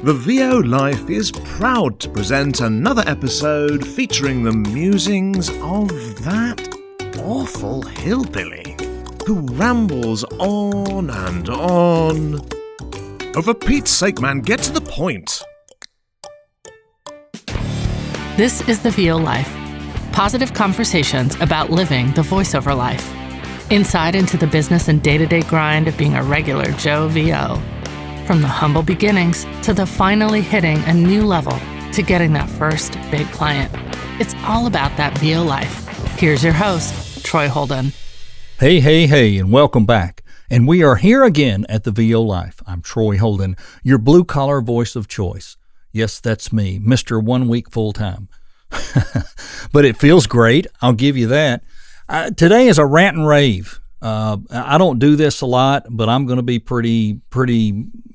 The VO Life is proud to present another episode featuring the musings of that awful hillbilly who rambles on and on. Oh, for Pete's sake, man, get to the point. This is the VO Life. Positive conversations about living the voiceover life. Insight into the business and day-to-day grind of being a regular Joe VO. From the humble beginnings to the finally hitting a new level to getting that first big client. It's all about that VO life. Here's your host, Troy Holden. Hey, and welcome back. And we are here again at the VO Life. I'm Troy Holden, your blue-collar voice of choice. Yes, that's me, Mr. 1 week full-time. But it feels great, I'll give you that. Today is a rant and rave. I don't do this a lot, but I'm going to be pretty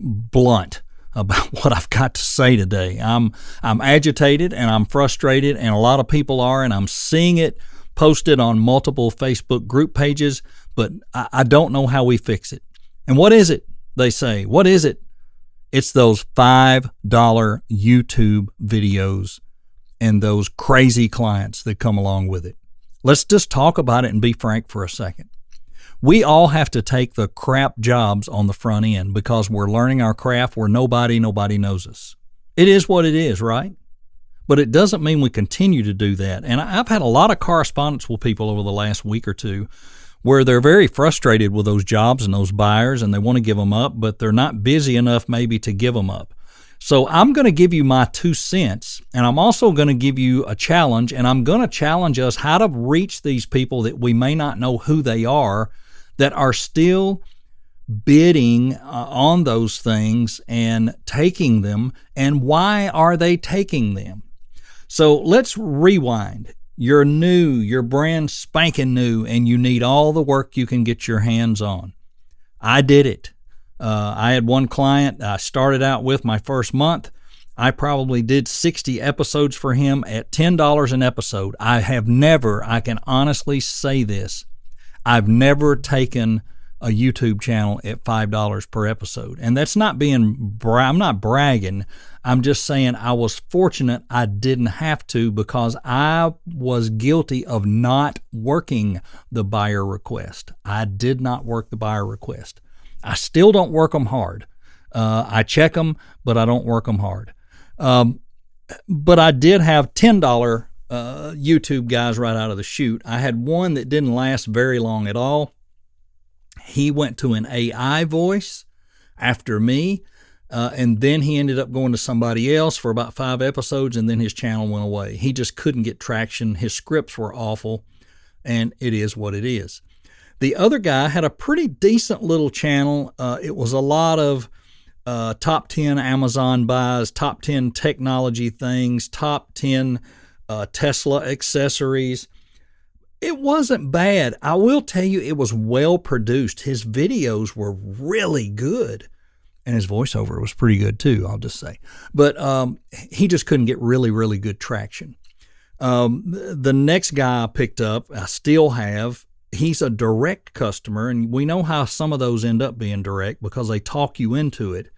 blunt about what I've got to say today. I'm agitated and I'm frustrated, and a lot of people are, and I'm seeing it posted on multiple Facebook group pages, but I don't know how we fix it. And what is it? They say, what is it? It's those $5 YouTube videos and those crazy clients that come along with it. Let's just talk about it and be frank for a second. We all have to take the crap jobs on the front end because we're learning our craft where nobody knows us. It is what it is, right? But it doesn't mean we continue to do that. And I've had a lot of correspondence with people over the last week or two where they're very frustrated with those jobs and those buyers, and they want to give them up, but they're not busy enough maybe to give them up. So I'm going to give you my 2 cents, and I'm also going to give you a challenge, and I'm going to challenge us how to reach these people that we may not know who they are, that are still bidding on those things and taking them, and why are they taking them? So let's rewind. You're new, you're brand spanking new, and you need all the work you can get your hands on. I did it. I had one client I started out with my first month. I probably did 60 episodes for him at $10 an episode. I can honestly say this, I've never taken a YouTube channel at $5 per episode. And that's not I'm not bragging. I'm just saying I was fortunate I didn't have to, because I was guilty of not working the buyer request. I did not work the buyer request. I still don't work them hard. I check them, but I don't work them hard. But I did have $10 YouTube guys right out of the chute. I had one that didn't last very long at all. He went to an AI voice after me, and then he ended up going to somebody else for about 5 episodes, and then his channel went away. He just couldn't get traction. His scripts were awful, and it is what it is. The other guy had a pretty decent little channel. It was a lot of top 10 Amazon buys, top 10 technology things, top 10 Tesla accessories. It wasn't bad. I will tell you, it was well produced. His videos were really good, and his voiceover was pretty good too, I'll just say. But he just couldn't get really good traction. The next guy I picked up, I still have, he's a direct customer, and we know how some of those end up being direct because they talk you into it.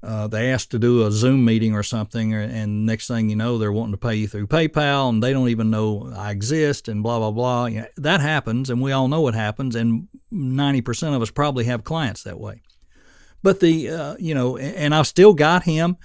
They ask to do a Zoom meeting or something, and next thing you know, they're wanting to pay you through PayPal, and they don't even know I exist, and blah, blah, blah. You know, that happens, and we all know it happens, and 90% of us probably have clients that way. But and I've still got him.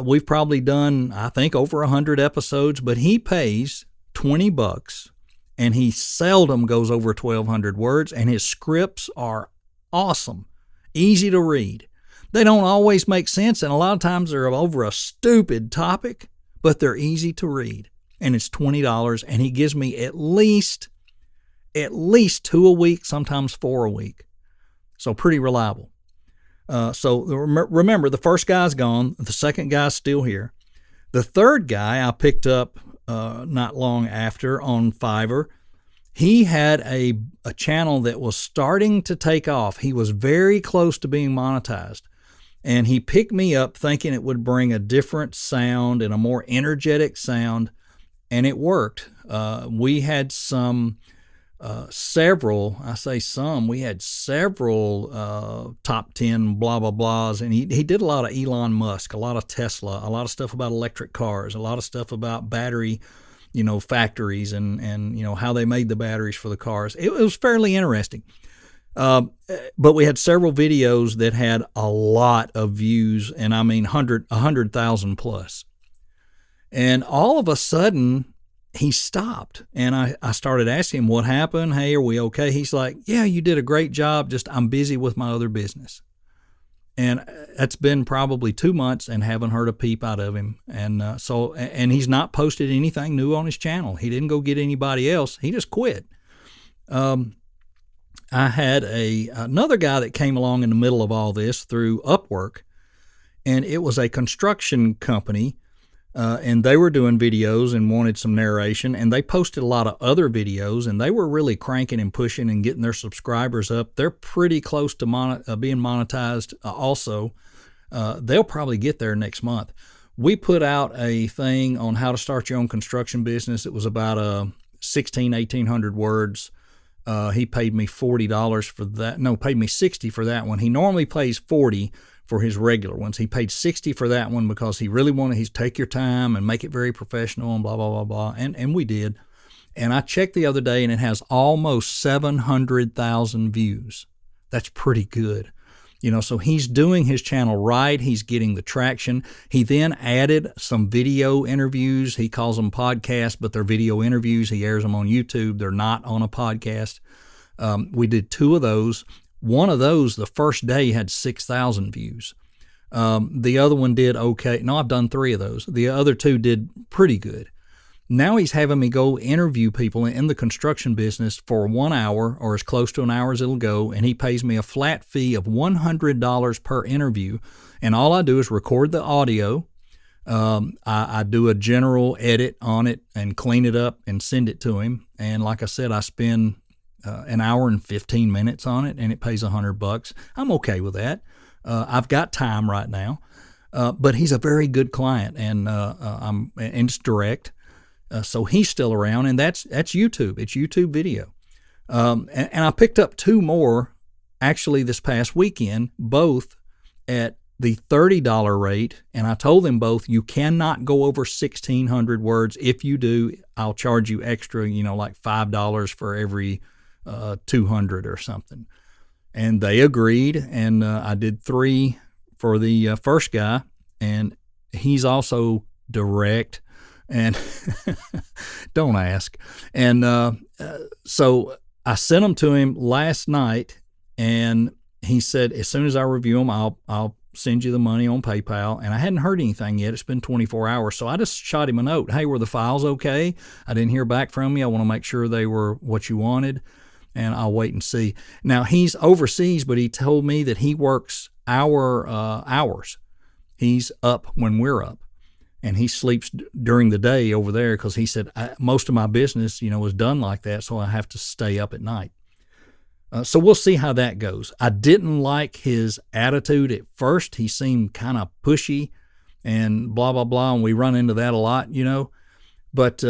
We've probably done, I think, over 100 episodes, but he pays $20, and he seldom goes over 1,200 words, and his scripts are awesome, easy to read. They don't always make sense, and a lot of times they're over a stupid topic, but they're easy to read. And it's $20, and he gives me at least 2 a week, sometimes 4 a week. So pretty reliable. So remember, the first guy's gone. The second guy's still here. The third guy I picked up not long after on Fiverr. He had a channel that was starting to take off. He was very close to being monetized. And he picked me up thinking it would bring a different sound and a more energetic sound, and it worked. We had some we had several top 10 blah, blah, blahs. And he did a lot of Elon Musk, a lot of Tesla, a lot of stuff about electric cars, a lot of stuff about battery, factories and how they made the batteries for the cars. It was fairly interesting. But we had several videos that had a lot of views, and I mean 100,000 plus. And all of a sudden, he stopped, and I started asking him what happened. Hey, are we okay? He's like, yeah, you did a great job. Just I'm busy with my other business. And that's been probably 2 months and haven't heard a peep out of him. And and he's not posted anything new on his channel. He didn't go get anybody else. He just quit. I had another guy that came along in the middle of all this through Upwork, and it was a construction company, and they were doing videos and wanted some narration, and they posted a lot of other videos, and they were really cranking and pushing and getting their subscribers up. They're pretty close to being monetized also. They'll probably get there next month. We put out a thing on how to start your own construction business. It was about 1,800 words. He paid me $40 for that. No, paid me $60 for that one. He normally pays $40 for his regular ones. He paid $60 for that one because he really wanted to take your time and make it very professional and blah, blah, blah, blah. And we did. And I checked the other day, and it has almost 700,000 views. That's pretty good. So he's doing his channel right. He's getting the traction. He then added some video interviews. He calls them podcasts, but they're video interviews. He airs them on YouTube. They're not on a podcast. We did 2 of those. One of those, the first day, had 6,000 views. The other one did okay. No, I've done 3 of those. The other 2 did pretty good. Now he's having me go interview people in the construction business for 1 hour or as close to an hour as it'll go, and he pays me a flat fee of $100 per interview. And all I do is record the audio. I do a general edit on it and clean it up and send it to him. And like I said, I spend an hour and 15 minutes on it, and it pays $100. I'm okay with that. I've got time right now, but he's a very good client, and it's direct. So he's still around, and that's YouTube. It's YouTube video. And I picked up 2 more actually this past weekend, both at the $30 rate. And I told them both, you cannot go over 1,600 words. If you do, I'll charge you extra, like $5 for every 200 or something. And they agreed. And I did 3 for the first guy, and he's also direct. And don't ask. And so I sent them to him last night, and he said, as soon as I review them, I'll send you the money on PayPal. And I hadn't heard anything yet. It's been 24 hours. So I just shot him a note. Hey, were the files okay? I didn't hear back from you. I want to make sure they were what you wanted, and I'll wait and see. Now, he's overseas, but he told me that he works hours. He's up when we're up. And he sleeps during the day over there because he said, most of my business, is done like that, so I have to stay up at night. So we'll see how that goes. I didn't like his attitude at first. He seemed kind of pushy and blah, blah, blah, and we run into that a lot, But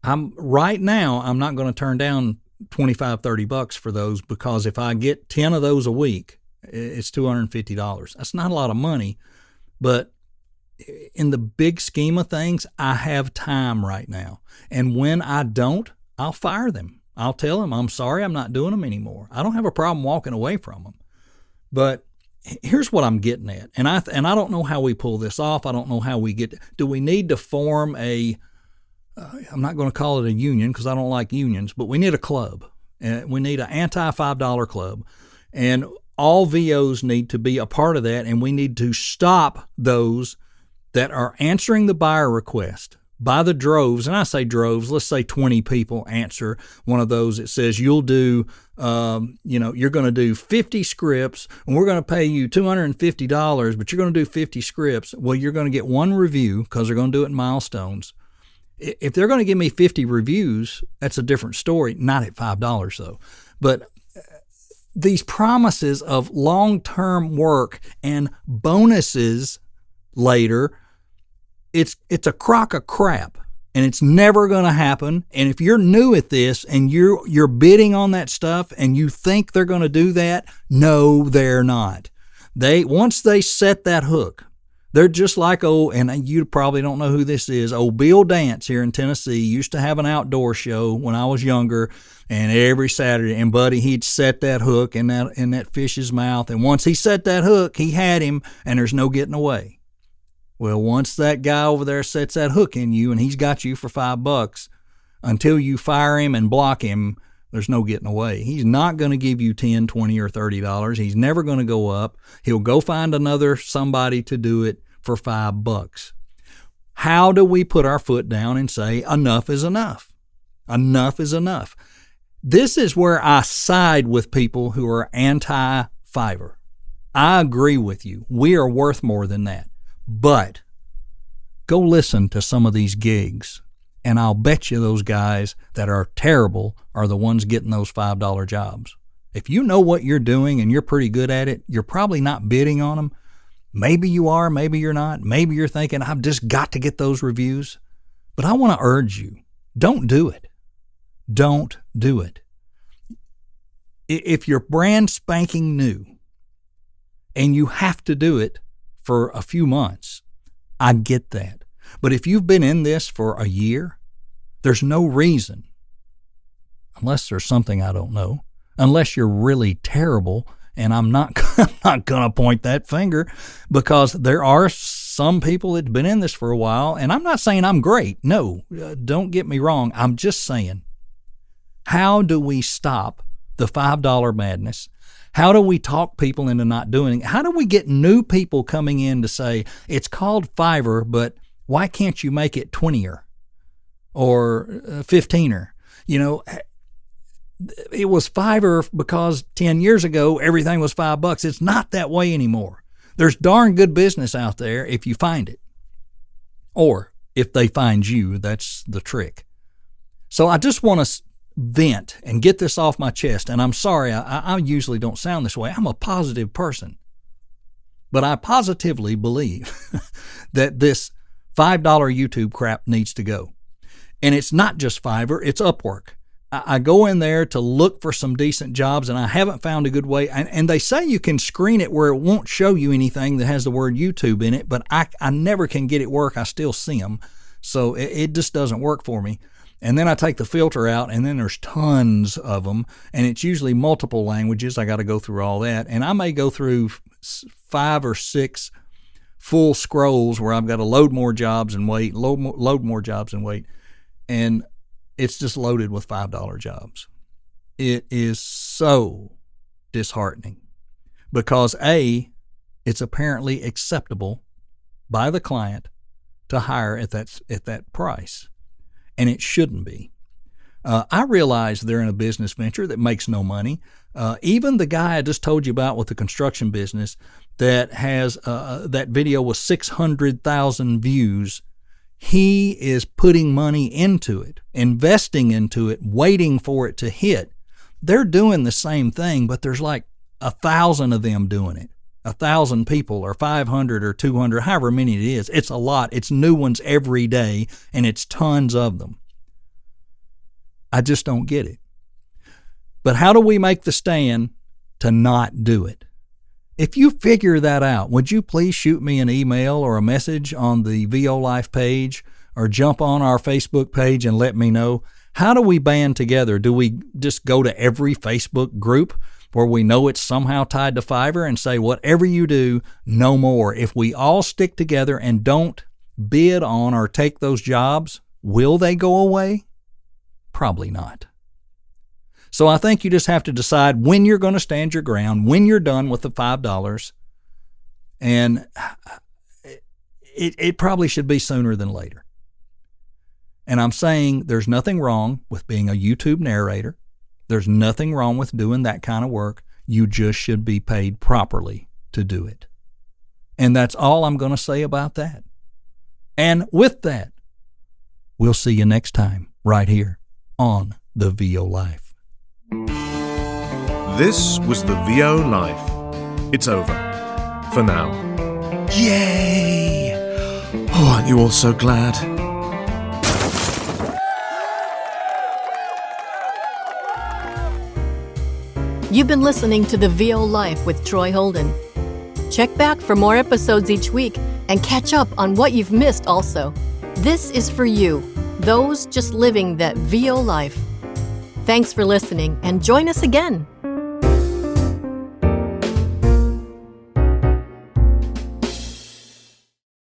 I'm not going to turn down $25-$30 for those, because if I get 10 of those a week, it's $250. That's not a lot of money, but in the big scheme of things, I have time right now. And when I don't, I'll fire them. I'll tell them, I'm sorry, I'm not doing them anymore. I don't have a problem walking away from them. But here's what I'm getting at. And I don't know how we pull this off. I don't know how do we need to form I'm not going to call it a union because I don't like unions, but we need a club. We need an anti-$5 club. And all VOs need to be a part of that, and we need to stop those that are answering the buyer request by the droves. And I say droves, let's say 20 people answer one of those that says you'll do, you're going to do 50 scripts and we're going to pay you $250, but you're going to do 50 scripts. Well, you're going to get 1 review because they're going to do it in milestones. If they're going to give me 50 reviews, that's a different story, not at $5 though. But these promises of long-term work and bonuses later, it's a crock of crap. And it's never going to happen. And if you're new at this and you're bidding on that stuff and you think they're going to do that, no, they're not. Once they set that hook, they're just like and you probably don't know who this is, old Bill Dance here in Tennessee used to have an outdoor show when I was younger, and every Saturday, and buddy, he'd set that hook in that fish's mouth, and once he set that hook, he had him, and there's no getting away. Well, once that guy over there sets that hook in you and he's got you for $5, until you fire him and block him, there's no getting away. He's not going to give you $10, $20, or $30. He's never going to go up. He'll go find somebody to do it for $5. How do we put our foot down and say enough is enough? Enough is enough. This is where I side with people who are anti-Fiverr. I agree with you. We are worth more than that. But go listen to some of these gigs, and I'll bet you those guys that are terrible are the ones getting those $5 jobs. If you know what you're doing and you're pretty good at it, you're probably not bidding on them. Maybe you are, maybe you're not. Maybe you're thinking, I've just got to get those reviews. But I want to urge you, don't do it. Don't do it. If you're brand spanking new and you have to do it for a few months, I get that. But if you've been in this for a year, there's no reason, unless there's something I don't know, unless you're really terrible, and I'm not going to point that finger, because there are some people that's been in this for a while, and I'm not saying I'm great. No, don't get me wrong. I'm just saying, how do we stop the $5 madness? How do we talk people into not doing it? How do we get new people coming in to say, it's called Fiverr, but why can't you make it 20er or 15er? You know, it was Fiverr because 10 years ago, everything was $5. It's not that way anymore. There's darn good business out there if you find it. Or if they find you, that's the trick. So I just want to vent and get this off my chest. And I'm sorry, I usually don't sound this way. I'm a positive person. But I positively believe that this $5 YouTube crap needs to go. And it's not just Fiverr, it's Upwork. I go in there to look for some decent jobs, and I haven't found a good way. And they say you can screen it where it won't show you anything that has the word YouTube in it, but I never can get it work. I still see them. So it just doesn't work for me. And then I take the filter out, and then there's tons of them, and it's usually multiple languages. I got to go through all that. And I may go through 5 or 6 full scrolls where I've got to load more jobs and wait, load more jobs and wait. And it's just loaded with $5 jobs. It is so disheartening because it's apparently acceptable by the client to hire at that price. And it shouldn't be. I realize they're in a business venture that makes no money. Even the guy I just told you about with the construction business that has that video with 600,000 views, he is putting money into it, investing into it, waiting for it to hit. They're doing the same thing, but there's like 1,000 of them doing it. 1,000 people or 500 or 200, however many it is. It's a lot. It's new ones every day, and it's tons of them. I just don't get it. But how do we make the stand to not do it? If you figure that out, would you please shoot me an email or a message on the VO Life page, or jump on our Facebook page and let me know? How do we band together? Do we just go to every Facebook group where we know it's somehow tied to Fiverr and say, whatever you do, no more? If we all stick together and don't bid on or take those jobs, will they go away? Probably not. So I think you just have to decide when you're going to stand your ground, when you're done with the $5, and it probably should be sooner than later. And I'm saying there's nothing wrong with being a YouTube narrator. There's nothing wrong with doing that kind of work. You just should be paid properly to do it. And that's all I'm going to say about that. And with that, we'll see you next time right here on The VO Life. This was The VO Life. It's over. For now. Yay! Oh, aren't you all so glad? You've been listening to The VO Life with Troy Holden. Check back for more episodes each week and catch up on what you've missed also. This is for you, those just living that VO life. Thanks for listening and join us again.